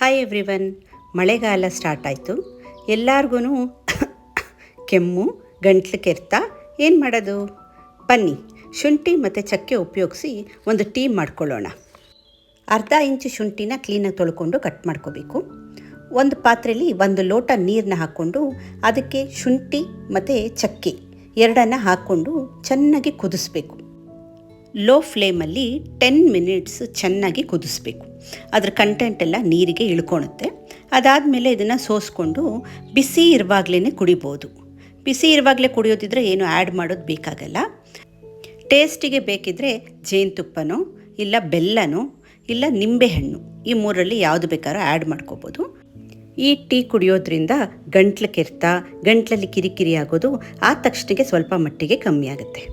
Hi everyone. ಮಳೆಗಾಲ start ಆಯಿತು. ಎಲ್ಲರಿಗೂ ಕೆಮ್ಮು, ಗಂಟ್ಲು ಕೆರೆತ. ಏನು ಮಾಡೋದು? ಬನ್ನಿ, ಶುಂಠಿ ಮತ್ತು ಚಕ್ಕೆ ಉಪಯೋಗಿಸಿ ಒಂದು ಟೀ ಮಾಡ್ಕೊಳ್ಳೋಣ. ಅರ್ಧ ಇಂಚು ಶುಂಠಿನ ಕ್ಲೀನಾಗಿ ತೊಳ್ಕೊಂಡು ಕಟ್ ಮಾಡ್ಕೋಬೇಕು. ಒಂದು ಪಾತ್ರೆಯಲ್ಲಿ 1 ಲೋಟ ನೀರನ್ನ ಹಾಕ್ಕೊಂಡು ಅದಕ್ಕೆ ಶುಂಠಿ ಮತ್ತು ಚಕ್ಕೆ ಎರಡನ್ನು ಹಾಕ್ಕೊಂಡು ಚೆನ್ನಾಗಿ ಕುದಿಸ್ಬೇಕು. ಲೋ ಫ್ಲೇಮಲ್ಲಿ 10 ಮಿನಿಟ್ಸ್ ಚೆನ್ನಾಗಿ ಕುದಿಸ್ಬೇಕು. ಅದರ ಕಂಟೆಂಟೆಲ್ಲ ನೀರಿಗೆ ಇಳ್ಕೊಳುತ್ತೆ. ಅದಾದಮೇಲೆ ಇದನ್ನು ಸೋಸ್ಕೊಂಡು ಬಿಸಿ ಇರುವಾಗಲೇ ಕುಡಿಬೋದು. ಬಿಸಿ ಇರುವಾಗಲೇ ಕುಡಿಯೋದಿದ್ರೆ ಏನು ಆ್ಯಡ್ ಮಾಡೋದು ಬೇಕಾಗಲ್ಲ. ಟೇಸ್ಟಿಗೆ ಬೇಕಿದ್ದರೆ ಜೇನುತುಪ್ಪನೋ ಇಲ್ಲ ಬೆಲ್ಲನೋ ಇಲ್ಲ ನಿಂಬೆಹಣ್ಣು, ಈ 3ರಲ್ಲಿ ಯಾವುದು ಬೇಕಾದ್ರೂ ಆ್ಯಡ್ ಮಾಡ್ಕೋಬೋದು. ಈ ಟೀ ಕುಡಿಯೋದ್ರಿಂದ ಗಂಟ್ಲು ಕೆರೆತ, ಗಂಟ್ಲಲ್ಲಿ ಕಿರಿಕಿರಿ ಆಗೋದು ಆ ತಕ್ಷಣಕ್ಕೆ ಸ್ವಲ್ಪ ಮಟ್ಟಿಗೆ ಕಮ್ಮಿ ಆಗುತ್ತೆ.